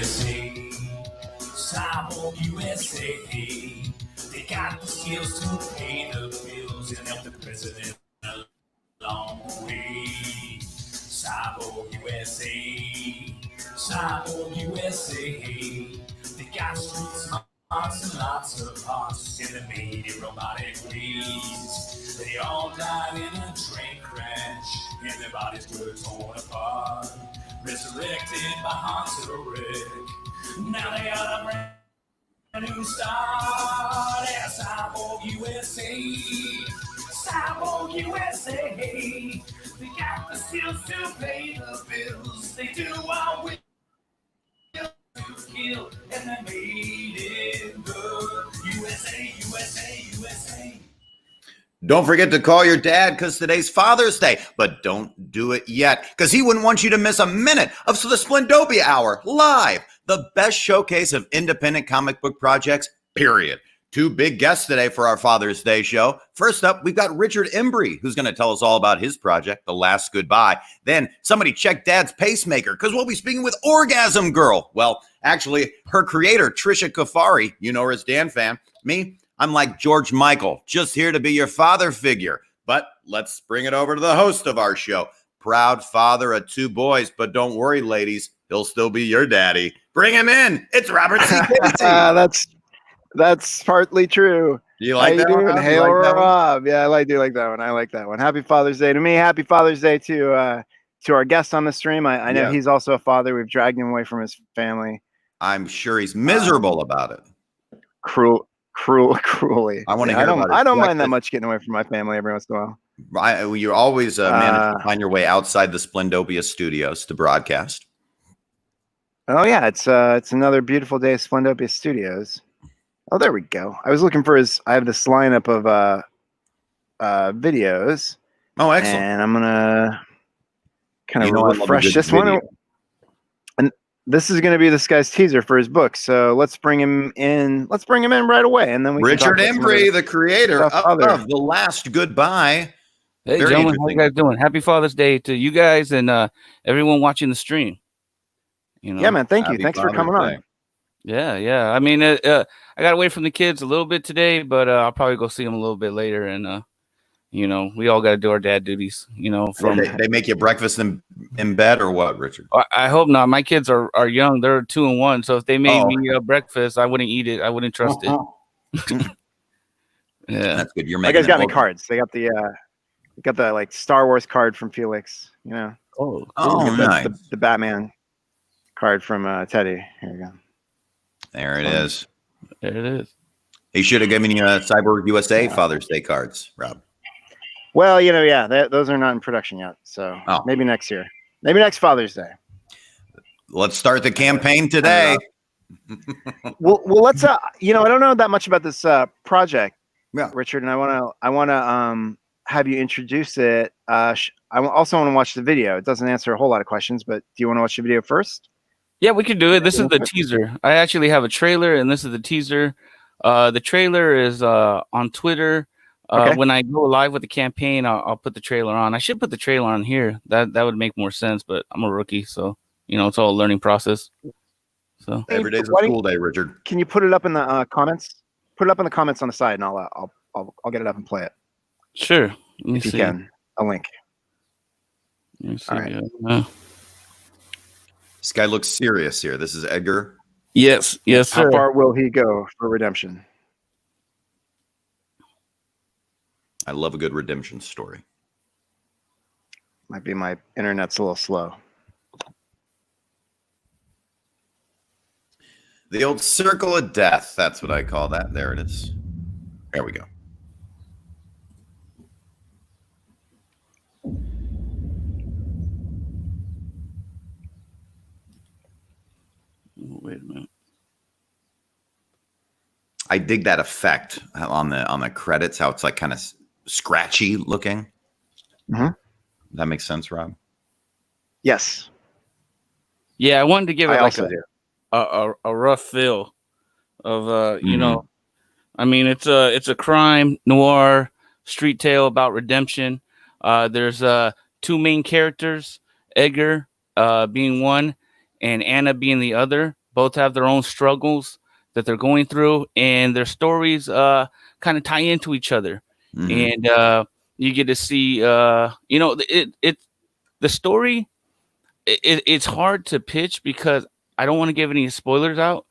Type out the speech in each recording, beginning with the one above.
USA. Cyborg USA. They got the skills to pay the bills and help the president along the way. Cyborg USA. Cyborg USA. They got street smarts and lots of hearts and they made it robotic ways. They all died in a train crash and their bodies were torn apart. Resurrected by Hunter Rick. Now they are a brand new start. Yeah, Cyborg USA. Cyborg USA. They got the skills to pay the bills. They do what we kill and they made it good. USA, USA, USA. Don't forget to call your dad because today's Father's Day, but don't do it yet because he wouldn't want you to miss a minute of the Splendopia Hour live, the best showcase of independent comic book projects, period. 2 big guests today for our Father's Day show. First up, we've got Richard Embry, who's going to tell us all about his project, The Last Goodbye. Then somebody check Dad's pacemaker because we'll be speaking with Orgasm Girl. Well, actually, her creator, Trisha Kafari, you know her as Dan fan. Me, I'm like George Michael, just here to be your father figure. But let's bring it over to the host of our show, proud father of 2 boys. But don't worry, ladies, he'll still be your daddy. Bring him in. It's Robert C. Casey. That's partly true. You like that one? Hail Rob. Yeah, I do like that one. I like that one. Happy Father's Day to me. Happy Father's Day to our guest on the stream. I know he's also a father. We've dragged him away from his family. I'm sure he's miserable about it. Cruelly. I want to hear about it. I don't mind that much getting away from my family every once in a while. You always manage to find your way outside the Splendopia studios to broadcast. Oh yeah, it's another beautiful day at Splendopia Studios. Oh, there we go. I was looking for I have this lineup of videos. Oh, excellent. And I'm gonna kind of refresh this one. And this is going to be this guy's teaser for his book. So let's bring him in. Let's bring him in right away, and then we. Richard Embry, the creator of The Last Goodbye. Hey, gentlemen, how you guys doing? Happy Father's Day to you guys and everyone watching the stream. You know, yeah, man. Thank you. Thanks for coming on. Yeah. I mean, I got away from the kids a little bit today, but I'll probably go see them a little bit later. And you know, we all got to do our dad duties. You know, they make you breakfast in bed or what, Richard? I hope not. My kids are young; they're 2 and 1. So if they made me breakfast, I wouldn't eat it. I wouldn't trust it. Yeah, that's good. You're making. You guys got me cards. They got the like Star Wars card from Felix. You know. Oh, nice. The Batman card from Teddy. Here we go. There it is. There it is. He should have given you Cyborg USA Father's Day cards, Rob. Well, you know, those are not in production yet. So maybe next year. Maybe next Father's Day. Let's start the campaign today. Well, let's. You know, I don't know that much about this project, Richard, and I want to have you introduce it. I also want to watch the video. It doesn't answer a whole lot of questions, but do you want to watch the video first? Yeah, we could do it. This is the teaser. I actually have a trailer, and this is the teaser. The trailer is on Twitter. When I go live with the campaign, I'll put the trailer on. I should put the trailer on here. That would make more sense, but I'm a rookie, so you know it's all a learning process. So every day's a school day, Richard. Can you put it up in the comments? Put it up in the comments on the side, and I'll get it up and play it. Sure. If you can, a link. Let me see. All right. This guy looks serious here. This is Edgar. Yes, sir. How far will he go for redemption? I love a good redemption story. Might be my internet's a little slow. The old circle of death. That's what I call that. There it is. There we go. Wait a minute. I dig that effect on the credits, how it's like kind of scratchy looking. Mm-hmm. That makes sense, Rob? Yes. Yeah, I wanted to give it like a rough feel of you know, I mean it's a crime noir street tale about redemption. There's 2 main characters, Edgar being one and Anna being the other. both have their own struggles that they're going through, and their stories kind of tie into each other. And you get to see, you know, the story. It's hard to pitch because I don't want to give any spoilers out.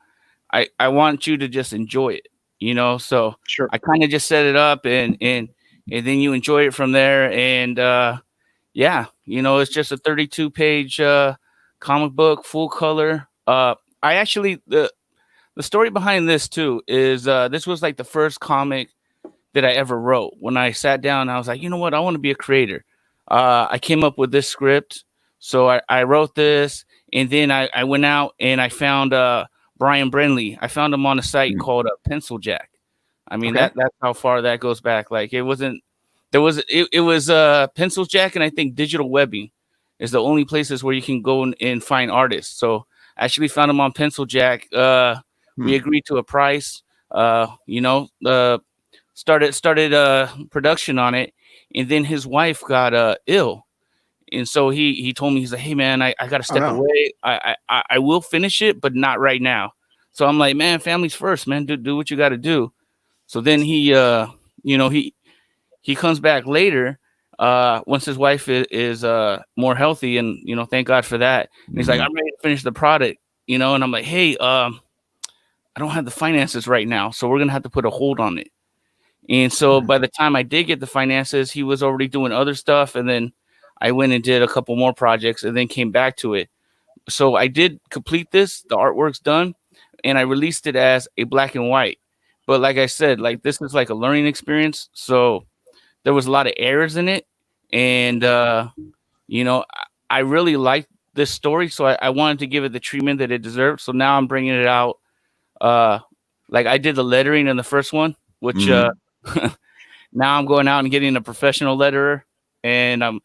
I want you to just enjoy it, you know. So Sure. I kind of just set it up, and then you enjoy it from there. And yeah, you know, it's just a 32-page comic book, full color. I actually the story behind this too is this was like the first comic that I ever wrote. When I sat down, I was like, you know what, I want to be a creator. I came up with this script, so I wrote this, and then I went out and I found Brian Brenly. I found him on a site called Pencil Jack. I mean, that's how far that goes back. Like it was Pencil Jack, and I think Digital Webbing is the only places where you can go and find artists. So I actually found him on Pencil Jack. We agreed to a price. You know, started production on it, and then his wife got ill. And so he told me, he's like, hey man, I got to step away. I will finish it, but not right now. So I'm like, man, family's first, man. Do what you got to do. So then he, you know, he comes back later once his wife is more healthy, and you know, thank God for that. And he's like, I'm ready to finish the product, you know. And I'm like, hey, I don't have the finances right now, so we're gonna have to put a hold on it. And so by the time I did get the finances, he was already doing other stuff, and then I went and did a couple more projects and then came back to it. So I did complete this. The artwork's done, and I released it as a black and white. But like I said, like this is like a learning experience. So there was a lot of errors in it. And, you know, I really liked this story. So I wanted to give it the treatment that it deserved. So now I'm bringing it out. Like I did the lettering in the first one, which now I'm going out and getting a professional letterer. And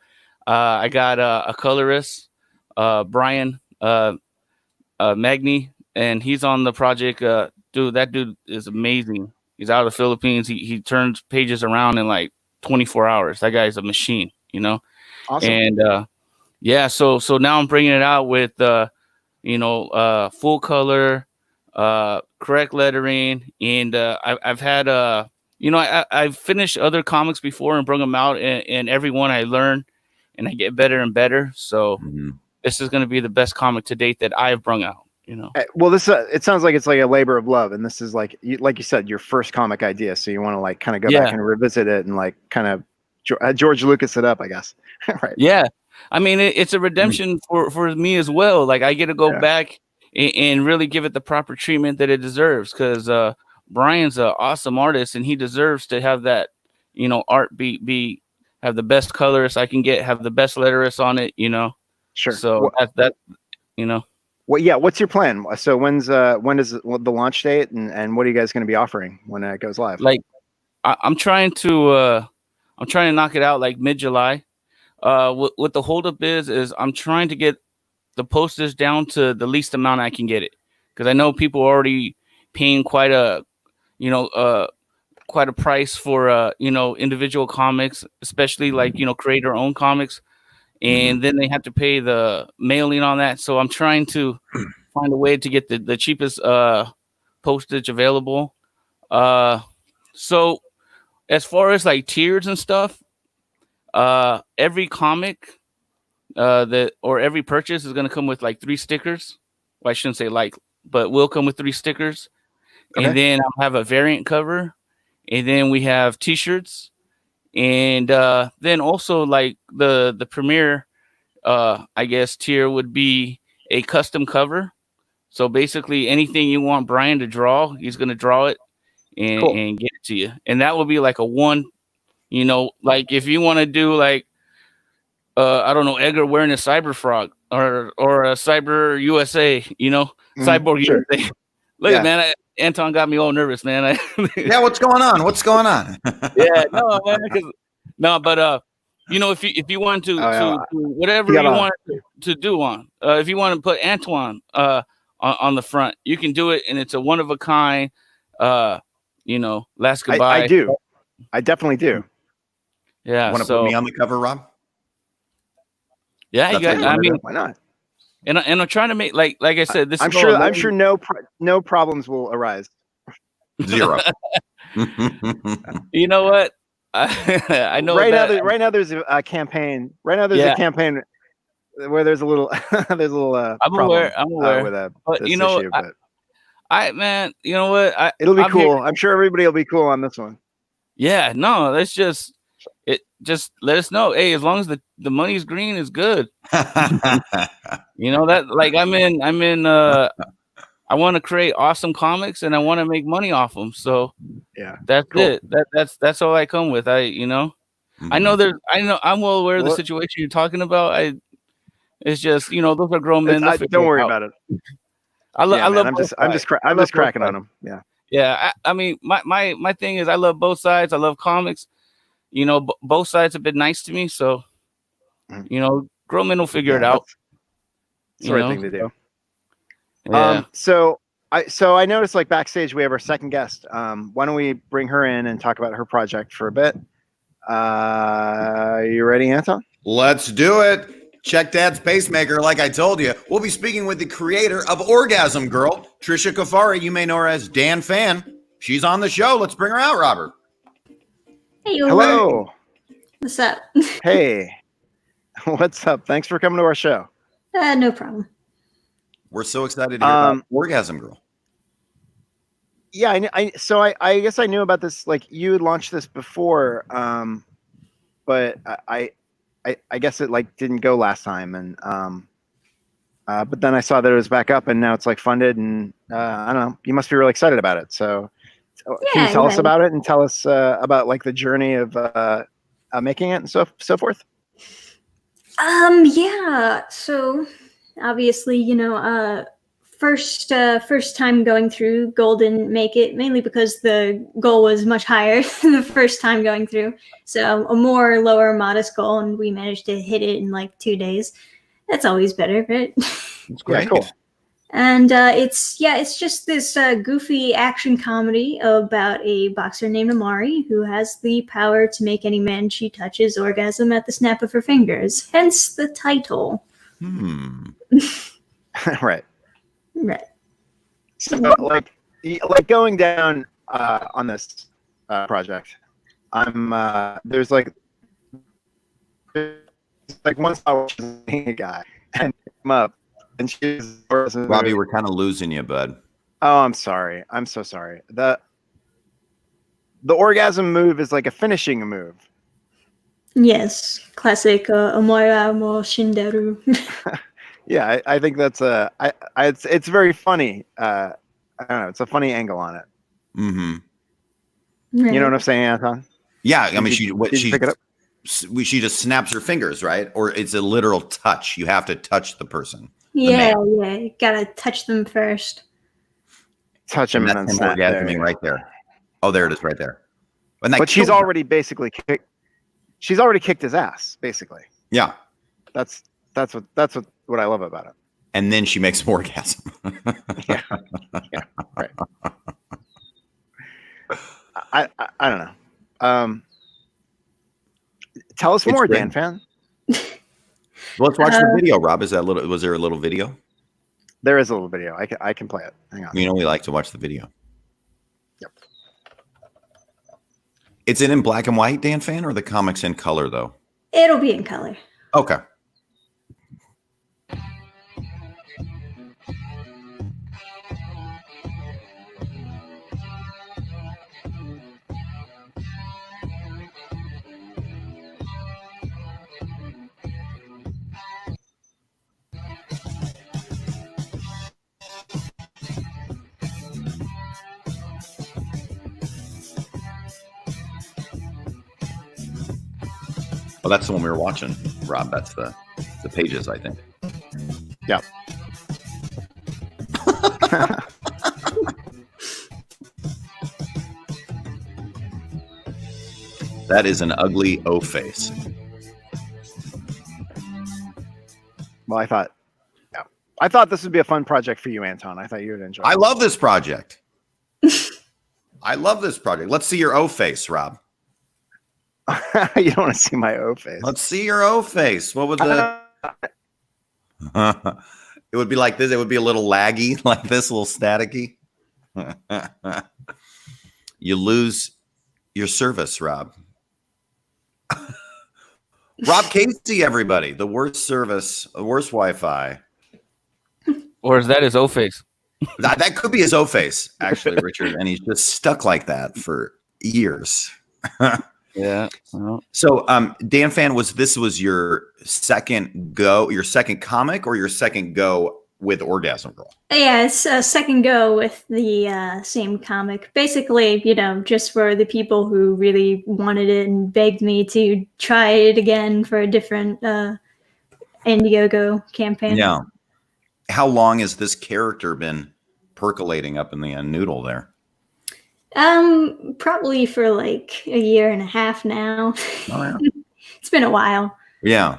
I got a colorist, Brian Magny, and he's on the project. Dude, that dude is amazing. He's out of the Philippines. He turns pages around in like 24 hours. That guy's a machine, you know? Awesome. And yeah, so now I'm bringing it out with, you know, full color, correct lettering. And I've had, you know, I've finished other comics before and brought them out, and every one I learn and I get better and better. So this is going to be the best comic to date that I've brought out. You know, well, this it sounds like it's like a labor of love, and this is like you said, your first comic idea. So you want to like kind of go back and revisit it and like kind of George Lucas it up, I guess. Right? Yeah, I mean it's a redemption for me as well. Like I get to go back and really give it the proper treatment that it deserves, because Brian's an awesome artist and he deserves to have that, you know, art be have the best colors I can get, have the best letterist on it, you know. Sure. So that you know. Well, yeah. What's your plan? So when is the launch date, and what are you guys going to be offering when it goes live? Like, I'm trying to knock it out like mid-July. What the holdup is I'm trying to get the postage down to the least amount I can get it, because I know people are already paying quite a price for you know, individual comics, especially like, you know, creator-owned comics. And then they have to pay the mailing on that. So I'm trying to find a way to get the cheapest postage available. So as far as like tiers and stuff, every comic or every purchase is going to come with like 3 stickers. Well, I shouldn't say like, but will come with 3 stickers. Okay. And then I'll have a variant cover. And then we have t-shirts. And then also like the premier, I guess, tier would be a custom cover. So basically anything you want Brian to draw, he's going to draw it and get it to you. And that will be like a one, you know, like if you want to do like, I don't know, Edgar wearing a Cyber Frog or a Cyber USA, you know, Cyborg USA. Look, man, Anton got me all nervous, man. Yeah, what's going on? What's going on? Yeah, no, man, but you know, if you want to whatever you want to do on, if you want to put Antoine on the front, you can do it, and it's a one of a kind. You know, last goodbye. I do. I definitely do. Yeah. Want to put me on the cover, Rob? Yeah, you got. I mean, why not? And I'm trying to make like I said, this. I'm sure no problems will arise. Zero. You know what? I know right now there's a campaign. Right now there's a campaign where there's a little I'm aware with but this you know issue, but man, you know what? It'll be cool. I'm sure everybody will be cool on this one. Yeah, no, let's just let us know. Hey, as long as the money's green is good. You know that, like, I'm in I want to create awesome comics and I want to make money off them. So yeah, that's cool. It. That's all I come with. I know I'm well aware of the situation you're talking about. It's just, those are grown men. Don't worry about it. I love. I'm just cracking on them. Yeah. Yeah. I mean, my thing is I love both sides. I love comics. Both sides have been nice to me. So, grown men will figure it out. It's the right thing to do. Yeah. So I noticed, like, backstage we have our second guest. Why don't we bring her in and talk about her project for a bit? You ready, Anton? Let's do it. Check Dad's pacemaker. Like I told you, we'll be speaking with the creator of Orgasm Girl, Trisha Kafari. You may know her as Dan Fan. She's on the show. Let's bring her out, Robert. Hey, hello. What's up? Hey, what's up? Thanks for coming to our show. No problem. We're so excited to hear about Orgasm Girl. Yeah, I guess I knew about this. Like, you had launched this before, but I guess it, like, didn't go last time, and but then I saw that it was back up, and now it's, like, funded, and I don't know. You must be really excited about it. So, can you tell us about it and tell us about, like, the journey of making it and so forth? Yeah. So obviously, first time going through, goal didn't make it, mainly because the goal was much higher the first time going through. So a more lower, modest goal, and we managed to hit it in like 2 days. That's always better, right? That's great. Yeah, cool. And it's just this goofy action comedy about a boxer named Amari who has the power to make any man she touches orgasm at the snap of her fingers. Hence the title. Right. Right. So, like going down on this project, there's like once I was a guy and him up, and she's Robbie, we're kind of losing you, bud. Oh, I'm sorry. I'm so sorry. The orgasm move is like a finishing move. Yes, classic Omoira mo Shinderu. Yeah, I think that's it's very funny. I don't know, it's a funny angle on it. Mm-hmm. Right. You know what I'm saying, Anton? Yeah, I mean, she pick it up? She just snaps her fingers, right? Or it's a literal touch. You have to touch the person. Yeah, you gotta touch them first. Touch them and then snap. Orgasming right there. Oh, there it is, right there. But she's already basically kicked. She's already kicked his ass, basically. Yeah. That's what I love about it. And then she makes an orgasm. Yeah, right. I don't know. Tell us more, Dan Fan. Well, let's watch the video, Rob. Was there a little video? There is a little video. I can play it. Hang on. We like to watch the video. Yep. It's in black and white, Dan Fan, or the comics in color, though? It'll be in color. Okay. Well, that's the one we were watching, Rob. That's the pages, I think. Yeah. That is an ugly O face. Well, I thought this would be a fun project for you, Anton. I thought you would enjoy it. I love this project. Let's see your O face, Rob. You don't want to see my O face. Let's see your O face. What was the? It would be like this. It would be a little laggy, like this, a little staticky. You lose your service, Rob. Rob Casey, everybody. The worst service, the worst Wi-Fi. Or is that his O-face? That could be his O-face, actually, Richard. And he's just stuck like that for years. Yeah. Well. So, Dan Fan, this was your second comic, or your second go with Orgasm Girl? Yeah, it's a second go with the same comic. Basically, just for the people who really wanted it and begged me to try it again for a different Indiegogo campaign. Yeah. How long has this character been percolating up in the noodle there? Probably for like a year and a half now. Oh, yeah. It's been a while. Yeah.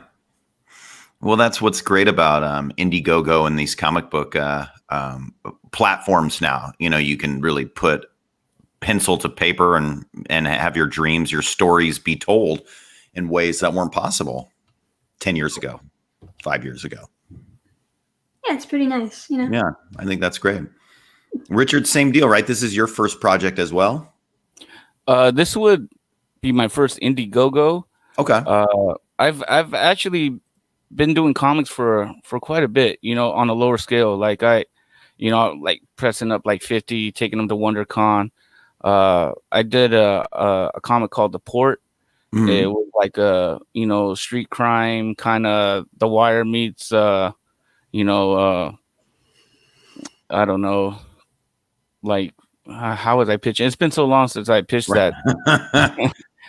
Well, that's what's great about Indiegogo and these comic book platforms now. You can really put pencil to paper and have your dreams, your stories be told in ways that weren't possible 10 years ago, 5 years ago. Yeah, it's pretty nice. Yeah, I think that's great. Richard, same deal, right? This is your first project as well? This would be my first Indiegogo. Okay. I've actually been doing comics for quite a bit, on a lower scale. Like like pressing up like 50, taking them to WonderCon. I did a comic called The Port. Mm-hmm. It was like a street crime kind of The Wire meets I don't know, like how was I pitching? It's been so long since I pitched that.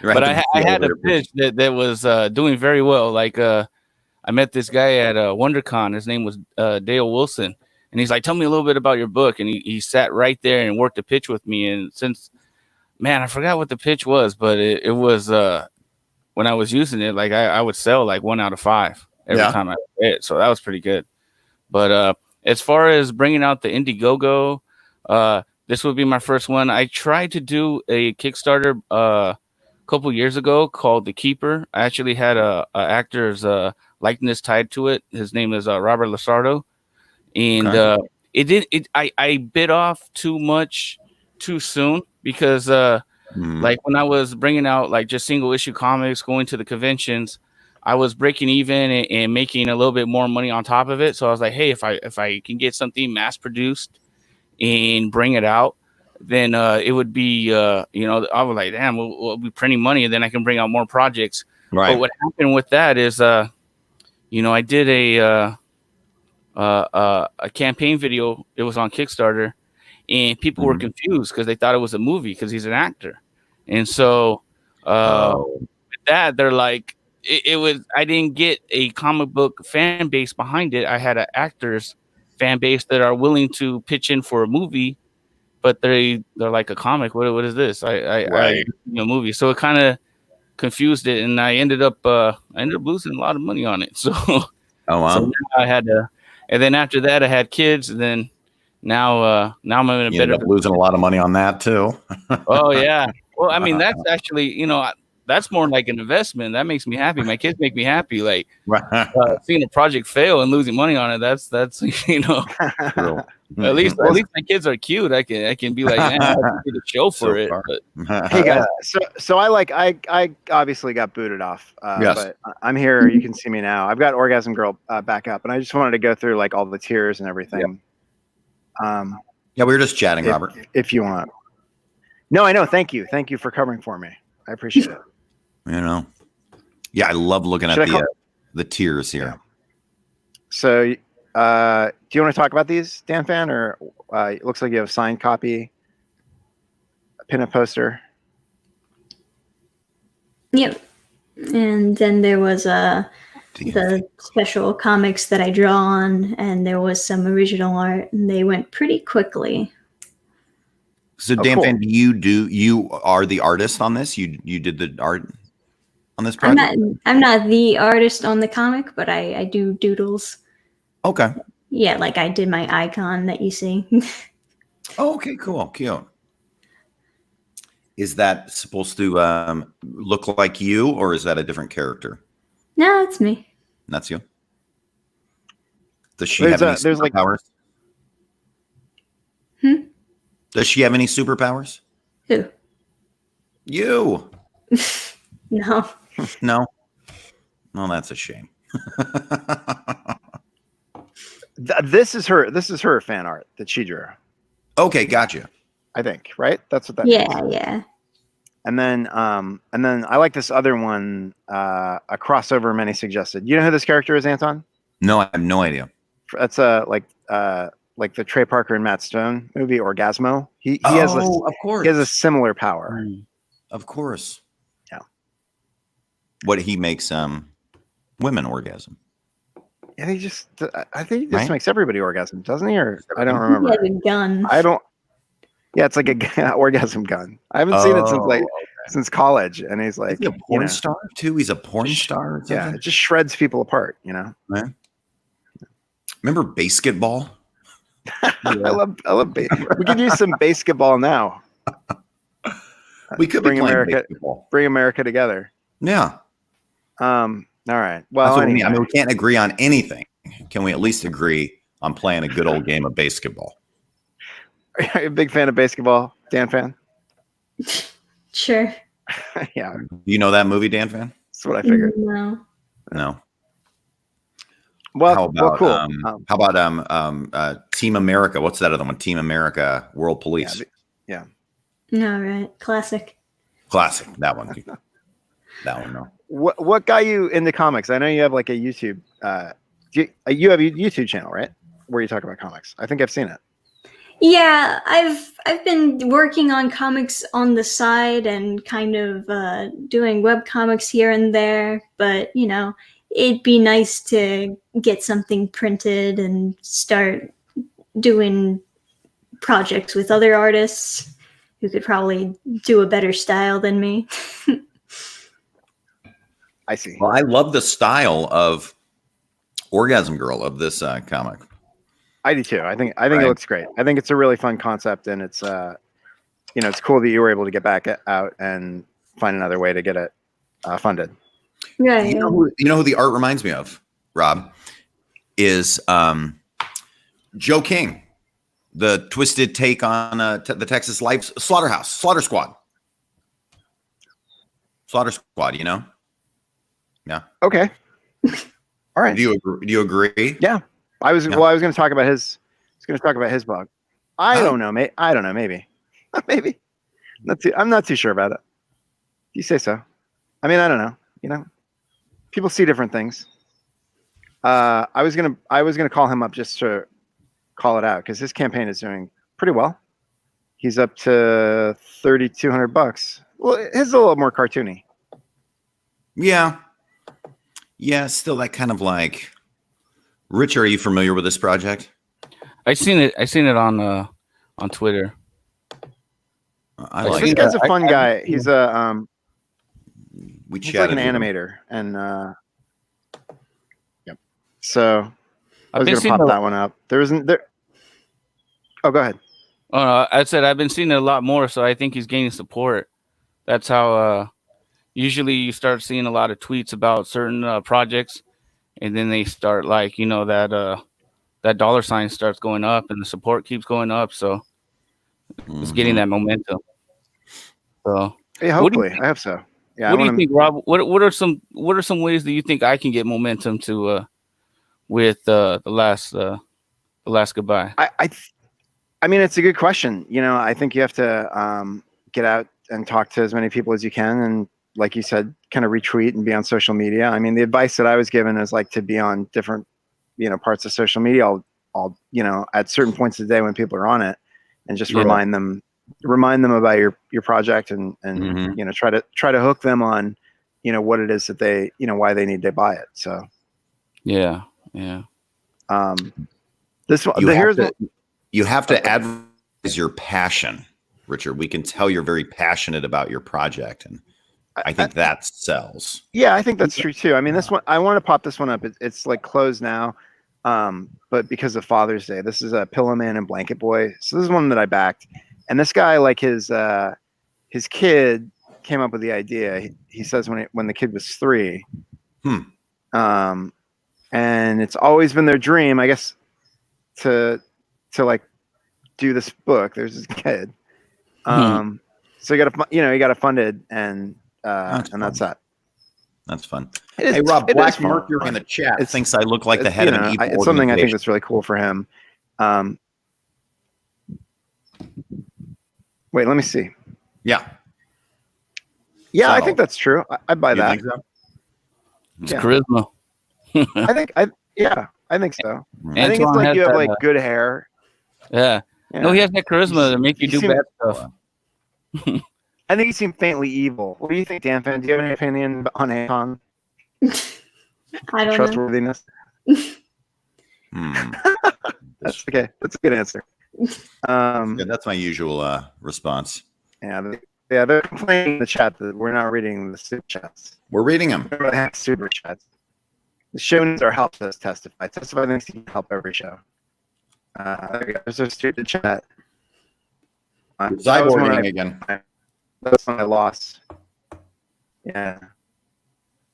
Right. But I had a pitch that was doing very well. Like I met this guy at WonderCon. His name was Dale Wilson, and he's like, "Tell me a little bit about your book." And he sat right there and worked a pitch with me. And I forgot what the pitch was, but it was when I was using it, like I would sell like 1 out of 5 every time I read it. So that was pretty good. But as far as bringing out the Indiegogo, this would be my first one. I tried to do a Kickstarter a couple years ago called The Keeper. I actually had a actor's likeness tied to it. His name is Robert Lasardo, and I bit off too much too soon because like when I was bringing out like just single issue comics, going to the conventions, I was breaking even and making a little bit more money on top of it. So I was like, hey, if I can get something mass produced and bring it out, then it would be I was like, damn, we'll be printing money, and then I can bring out more projects. Right. But what happened with that is I did a campaign video. It was on Kickstarter, and people were confused because they thought it was a movie because he's an actor. And so with that, they're like, it was, I didn't get a comic book fan base behind it. I had an actors fan base that are willing to pitch in for a movie, but they're like, a comic. What is this? I movie. So it kind of confused it, and I ended up losing a lot of money on it. So so I had to, and then after that I had kids, and then now I'm in a better. Ended up losing a lot of money on that too. Oh yeah. Well, I mean, that's actually, that's more like an investment. That makes me happy. My kids make me happy. Like seeing a project fail and losing money on it. That's at least my kids are cute. I can be like, man, I did a show for it. But. Hey guys, so I obviously got booted off. But I'm here. You can see me now. I've got Orgasm Girl back up, and I just wanted to go through like all the tiers and everything. Yeah, we were just chatting, Robert. If you want. No, I know. Thank you for covering for me. I appreciate it. Yeah, I love looking at the tiers here. Yeah. So, do you want to talk about these, Dan Fan, or it looks like you have a signed copy, a pin-up poster? Yep. And then there was the special comics that I draw on, and there was some original art, and they went pretty quickly. So, Dan Fan, you are the artist on this? You did the art on this project? I'm not the artist on the comic, but I do doodles. Okay. Yeah, like I did my icon that you see. Oh, okay, cool, cute. Is that supposed to look like you, or is that a different character? No, it's me. That's you. Does she have any superpowers? Does she have any superpowers? Who? You. No. No. Well, that's a shame. This is her fan art that she drew. Okay, gotcha. I think, right? That's what that Yeah, means. yeah. And then I like this other one, a crossover many suggested. You know who this character is, Anton? No, I have no idea. That's like the Trey Parker and Matt Stone movie Orgasmo. He has of course. He has a similar power. Of course. Yeah. What he makes women orgasm. I think he just makes everybody orgasm, doesn't he? Or I don't remember. He has a gun. I don't. Yeah, it's like a orgasm gun. I haven't seen it since college, and he's like a porn star too. He's a porn star. Or yeah, it just shreds people apart. You know. Right. Remember basketball? I love. We could use some basketball now. We could bring America together. Yeah. All right. Well, anyway. I mean, we can't agree on anything. Can we at least agree on playing a good old game of basketball? Are you a big fan of basketball, Dan fan? Sure. Yeah. You know that movie, Dan fan? That's what I figured. No. Well, cool. How about Team America? What's that other one? Team America, World Police. Yeah. All right. Classic. That one. That one. No. What got you into comics? I know you have like a YouTube. You have a YouTube channel, right? Where you talk about comics. I think I've seen it. Yeah, I've been working on comics on the side and kind of doing web comics here and there, but it'd be nice to get something printed and start doing projects with other artists who could probably do a better style than me. I see. Well, I love the style of Orgasm Girl of this comic. I do too. I think it looks great. I think it's a really fun concept, and it's it's cool that you were able to get back out and find another way to get it funded. Yeah. You know who the art reminds me of, Rob, is Joe King, the twisted take on the Texas Life Slaughter Squad. You know? Yeah. Okay. All right. Do you agree? Yeah. I was going to talk about his. Blog. I don't know. Maybe. Maybe. I'm not too sure about it. You say so. I mean, I don't know. People see different things. I was gonna call him up just to call it out because his campaign is doing pretty well. He's up to $3,200. Well, his is a little more cartoony. Yeah. Still that kind of like. Rich, are you familiar with this project? I seen it on Twitter. This guy's a fun guy. He's a he's like an animator, and yep. So I was gonna pop that one up. There isn't there. Oh, go ahead. Oh no, I said I've been seeing it a lot more, so I think he's gaining support. That's how usually you start seeing a lot of tweets about certain projects. And then they start that dollar sign starts going up and the support keeps going up. So it's getting that momentum. So yeah, hopefully I hope so. Yeah. What do you think, Rob? What are some ways that you think I can get momentum to with the last goodbye? I mean, it's a good question. I think you have to get out and talk to as many people as you can, and like you said, kind of retweet and be on social media. I mean, the advice that I was given is like to be on different, parts of social media. I'll at certain points of the day when people are on it, and just remind them about your project and try to hook them on, what it is that they, why they need to buy it. So, yeah. This one, you have to advertise your passion, Richard. We can tell you're very passionate about your project, and I think that sells. Yeah, I think that's true too. I mean, this one, I want to pop this one up. It's like closed now, but because of Father's Day, this is a Pillow Man and Blanket Boy. So this is one that I backed, and this guy, like his kid, came up with the idea. He says when the kid was 3, and it's always been their dream, I guess, to like do this book. There's this kid. So you got to fund it, and that's that. That's fun. Hey, Rob, Black Mercury in the chat thinks I look like the head of an evil It's something I think that's really cool for him. Wait, let me see. Yeah. Yeah, I think that's true. I'd buy that. Think so? It's charisma. I think so. Anton, I think it's like you have like good hair. Yeah. No, he has that charisma to make you do bad stuff. I think he seemed faintly evil. What do you think, Dan Fan? Do you have any opinion on Anton? I don't Trustworthiness? That's okay. That's a good answer. That's my usual response. Yeah, they're complaining in the chat that we're not reading the super chats. We're reading them. They have super chats. The show needs our help, says Testify. Testify thinks you can help every show. There we go. There's a stupid chat. Cyborging again. That's when I lost. Yeah.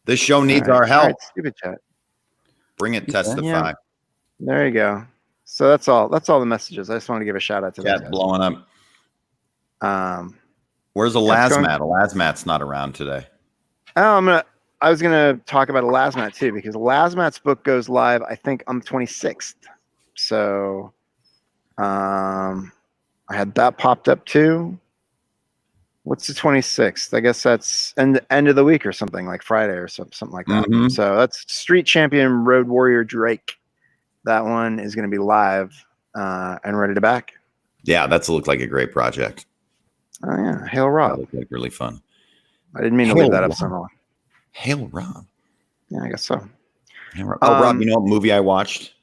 This show needs our help. Right, stupid chat. Bring it, Testify. Yeah. There you go. So that's all. That's all the messages. I just want to give a shout out to that. Blowing up. Where's Elasmat? Elasmat's not around today. Oh, I was gonna talk about Elasmat too, because Elasmat's book goes live, I think, on the 26th. So I had that popped up too. What's the 26th? I guess that's end of the week or something, like Friday or something like that. Mm-hmm. So that's Street Champion Road Warrior Drake. That one is going to be live and ready to back. Yeah, that's looked like a great project. Oh yeah, Hail Rob. That looked like really fun. I didn't mean to leave that up so long. Hail Rob. Yeah, I guess so. Rob, you know what movie I watched?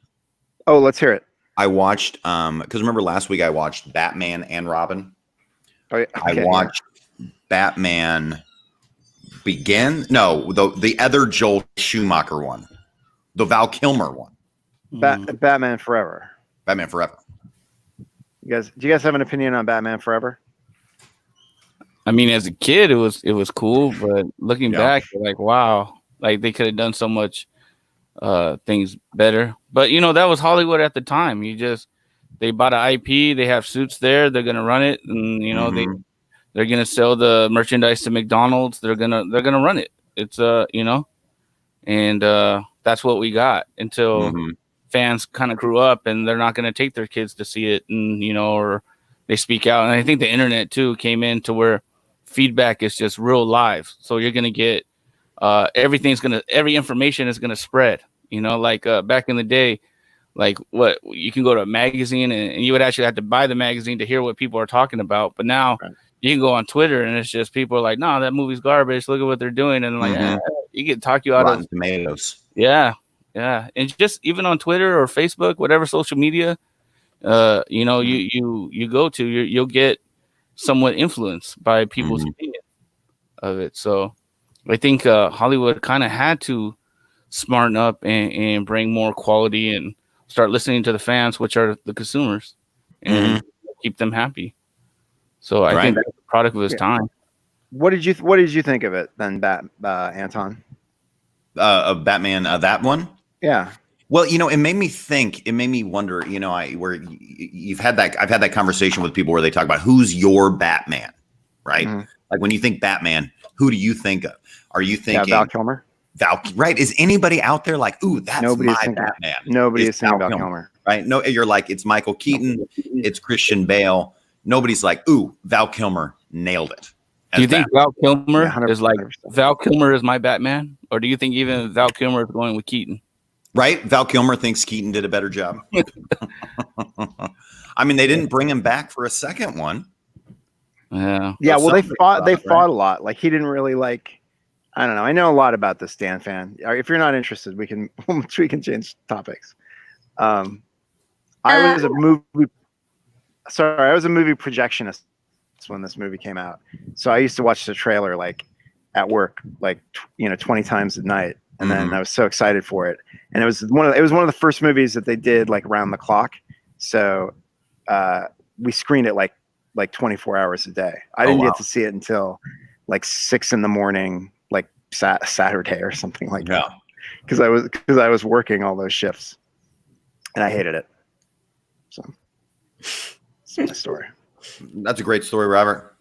Oh, let's hear it. I watched because remember last week I watched Batman and Robin. Oh, yeah. Okay, I watched Batman Begin. No, the other Joel Schumacher one, the Val Kilmer one. Batman Forever. Batman Forever. Do you guys have an opinion on Batman Forever? I mean, as a kid, it was cool, but looking back, like wow, like they could have done so much things better. But that was Hollywood at the time. They bought an IP, they have suits there, they're gonna run it, and they're gonna sell the merchandise to McDonald's. They're gonna run it. It's and that's what we got until fans kind of grew up, and they're not gonna take their kids to see it, and or they speak out. And I think the internet too came in to where feedback is just real live. So you're gonna get every information is gonna spread. Like back in the day. Like what you can go to a magazine and you would actually have to buy the magazine to hear what people are talking about. But now you can go on Twitter and it's just people are like, no, that movie's garbage. Look at what they're doing. And like, you can talk you out Rotten of tomatoes. Yeah. Yeah. And just even on Twitter or Facebook, whatever social media, you go to, you'll get somewhat influenced by people's opinion of it. So I think Hollywood kind of had to smarten up and bring more quality and start listening to the fans, which are the consumers, and keep them happy. So I think that's a product of his time. What did you think of it then, Anton? Of Batman, that one? Yeah. Well, it made me think. It made me wonder. I've had that conversation with people where they talk about who's your Batman, right? Like when you think Batman, who do you think of? Are you thinking Val Kilmer? Right? Is anybody out there like, ooh, that's my Batman? Nobody is thinking Val Kilmer, right? No, you're like, it's Michael Keaton, it's Christian Bale. Nobody's like, ooh, Val Kilmer nailed it. Do you think Val Kilmer is like Val Kilmer is my Batman, or do you think even Val Kilmer is going with Keaton? Right, Val Kilmer thinks Keaton did a better job. I mean, they didn't bring him back for a second one. Yeah. Well, they fought a lot. Like he didn't really like. I don't know. I know a lot about this, Dan Fan. If you're not interested, we can change topics. I was a movie projectionist when this movie came out. So I used to watch the trailer like at work, like 20 times a night, and then I was so excited for it. And it was one of the first movies that they did like round the clock. So we screened it like 24 hours a day. I didn't get to see it until like 6 a.m, like Saturday or something like that. because I was working all those shifts, and I hated it. So that's my story. That's a great story, Robert.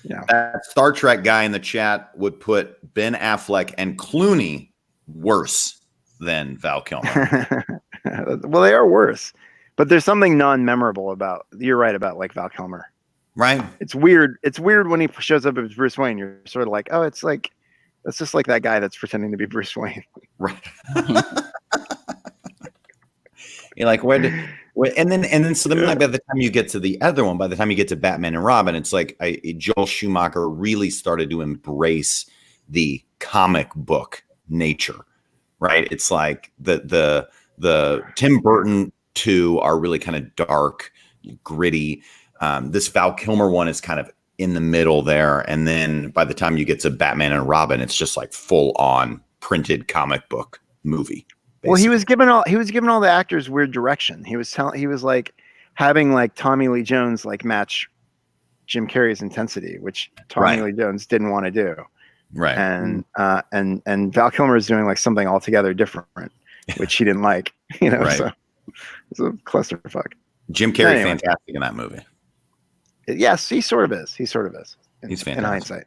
Yeah. That Star Trek guy in the chat would put Ben Affleck and Clooney worse than Val Kilmer. Well, they are worse, but there's something non-memorable about. You're right about like Val Kilmer. Right. It's weird. It's weird when he shows up as Bruce Wayne. You're sort of like, oh, it's just like that guy that's pretending to be Bruce Wayne. Right. You're like, and then so then by the time you get to the other one, by the time you get to Batman and Robin, it's like Joel Schumacher really started to embrace the comic book nature, right? It's like the Tim Burton 2 are really kind of dark, gritty. This Val Kilmer one is kind of in the middle there, and then by the time you get to Batman and Robin, it's just like full on printed comic book movie. Basically. Well, he was giving all the actors weird direction. He was like having like Tommy Lee Jones like match Jim Carrey's intensity, which Tommy Lee Jones didn't want to do. Right. And Val Kilmer is doing like something altogether different, which he didn't like. You know, right. So it's a clusterfuck. Jim Carrey, fantastic in that movie. Yes, he sort of is. He's fantastic in hindsight.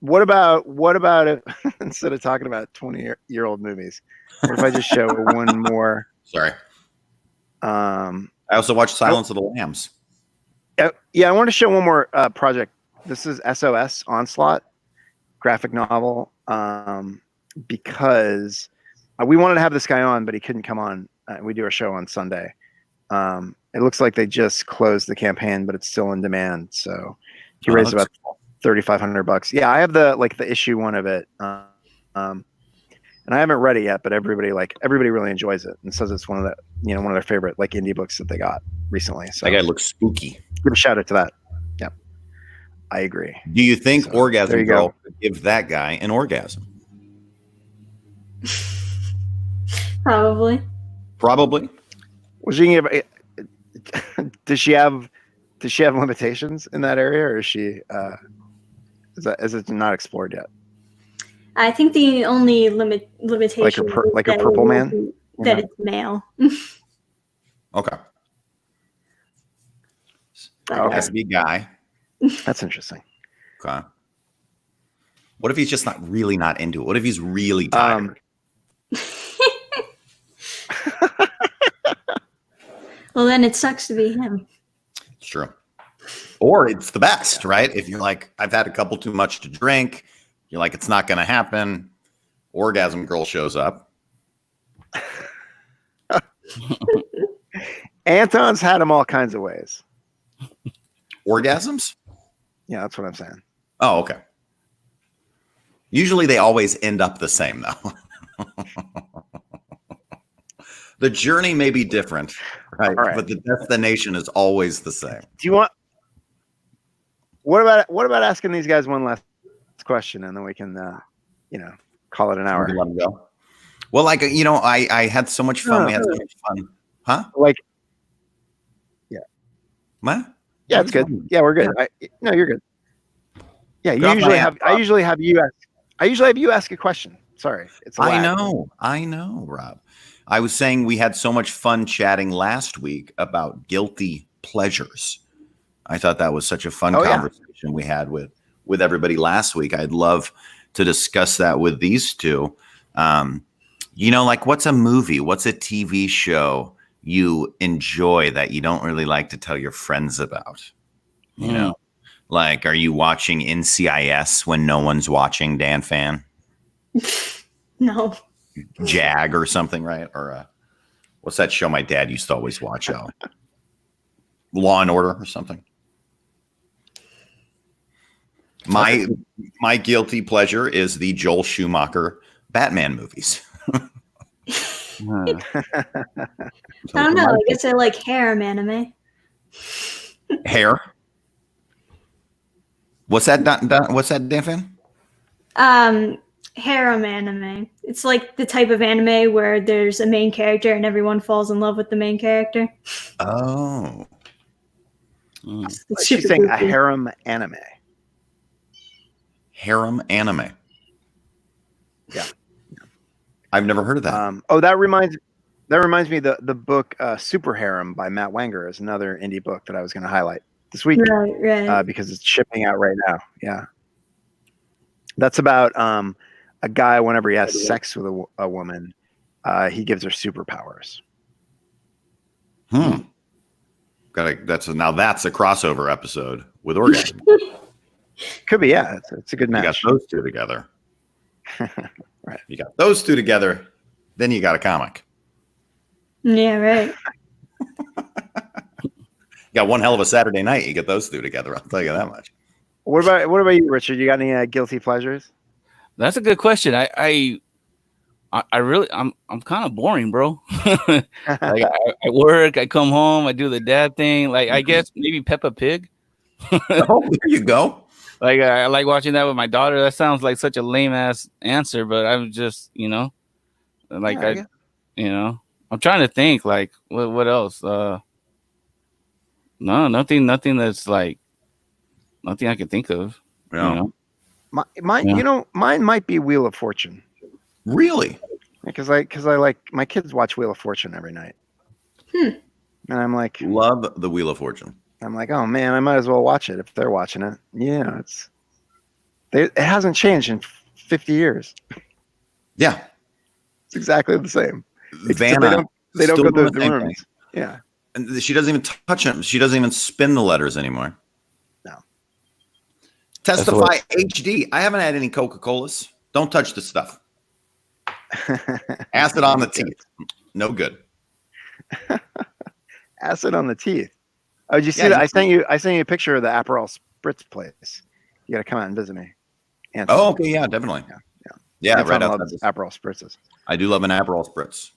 What about if instead of talking about 20-year-old movies, what if I just show one more? Sorry. I also watched Silence of the Lambs. Yeah, I want to show one more project. This is SOS Onslaught graphic novel, because we wanted to have this guy on, but he couldn't come on. We do a show on Sunday. It looks like they just closed the campaign, but it's still in demand. So he raised about $3,500. Yeah, I have the issue one of it, and I haven't read it yet. But everybody really enjoys it and says it's one of their favorite like indie books that they got recently. So that guy looks spooky. Give a shout out to that. Yeah, I agree. Do you think Orgasm Girl could give that guy an orgasm? Probably. Was she give? Does she have limitations in that area, or is she? Is it not explored yet? I think the only limitation like a purple man that it's male. Okay. Okay. Has to be a guy. That's interesting. Okay. What if he's just not into it? What if he's really tired? Well, then it sucks to be him. It's true. Or it's the best, right? If you're like, I've had a couple too much to drink, you're like, it's not going to happen. Orgasm Girl shows up. Anton's had them all kinds of ways. Orgasms? Yeah, that's what I'm saying. Oh, okay. Usually they always end up the same, though. The journey may be different, right? But the destination is always the same. Do you want? What about asking these guys one last question, and then we can, call it an hour. Let them go. Well, I had so much fun. We had so much fun, huh? Yeah. What? Yeah, it's good. Yeah, we're good. No, you're good. Yeah, I usually have you ask a question. Sorry, it's. I know, Rob. I was saying we had so much fun chatting last week about guilty pleasures. I thought that was such a fun conversation we had with everybody last week. I'd love to discuss that with these two. Like what's a movie? What's a TV show you enjoy that you don't really like to tell your friends about? You know, like, are you watching NCIS when no one's watching, Dan Fan? No. Jag or something, right? Or what's that show my dad used to always watch? Law and Order or something. My guilty pleasure is the Joel Schumacher Batman movies. I don't know. I guess I like harem anime. Hair? What's that? What's that, Dan Fan? Harem anime. It's like the type of anime where there's a main character and everyone falls in love with the main character. Oh. She's saying a harem anime. Harem anime. Yeah. I've never heard of that. That reminds me the book Super Harem by Matt Wenger is another indie book that I was going to highlight this week, right. Because it's shipping out right now. Yeah, that's about a guy whenever he has sex with a woman, he gives her superpowers. That's a crossover episode with Orgasm. Could be, yeah. It's a good match. You got those two together. Right. You got those two together, then you got a comic. Yeah, right. You got one hell of a Saturday night. You get those two together. I'll tell you that much. What about you, Richard? You got any guilty pleasures? That's a good question. I really, I'm kind of boring, bro. Like I work, I come home, I do the dad thing. Like I guess maybe Peppa Pig. Oh, there you go. Like I like watching that with my daughter. That sounds like such a lame ass answer, but I'm just, like I'm trying to think like what else? No, nothing that's like nothing I can think of. Yeah. Mine might be Wheel of Fortune. Really? Because I like my kids watch Wheel of Fortune every night. And I'm like, love the Wheel of Fortune. I'm like, oh man, I might as well watch it if they're watching it. Yeah, it hasn't changed in 50 years. Yeah, it's exactly the same. Vanna, they don't go through the rooms. Yeah, and she doesn't even touch them. She doesn't even spin the letters anymore. No. Testify HD. I haven't had any Coca-Colas. Don't touch the stuff. Acid on the teeth. No good. Acid on the teeth. Oh, did you see that? I sent you a picture of the Aperol Spritz place. You got to come out and visit me. Anton. Oh, okay, yeah, definitely. Yeah, Anton right loves Aperol Spritzes. I do love an Aperol Spritz.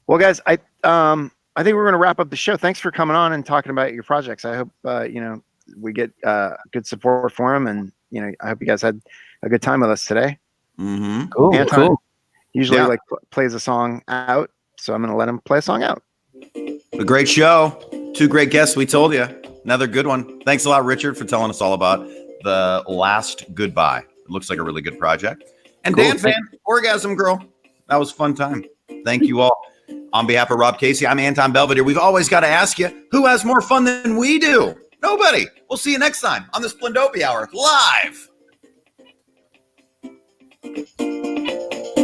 Well, guys, I think we're going to wrap up the show. Thanks for coming on and talking about your projects. I hope we get good support for them, and I hope you guys had a good time with us today. Mm-hmm. Cool. Anton usually plays a song out, so I'm going to let him play a song out. A great show. 2 great guests. We told you. Another good one. Thanks a lot, Richard, for telling us all about The Last Goodbye. It looks like a really good project. And cool. Dan Fan, Orgasm Girl. That was a fun time. Thank you all. On behalf of Rob Casey, I'm Anton Belvedere. We've always got to ask you, who has more fun than we do? Nobody. We'll see you next time on the Splendopia Hour live.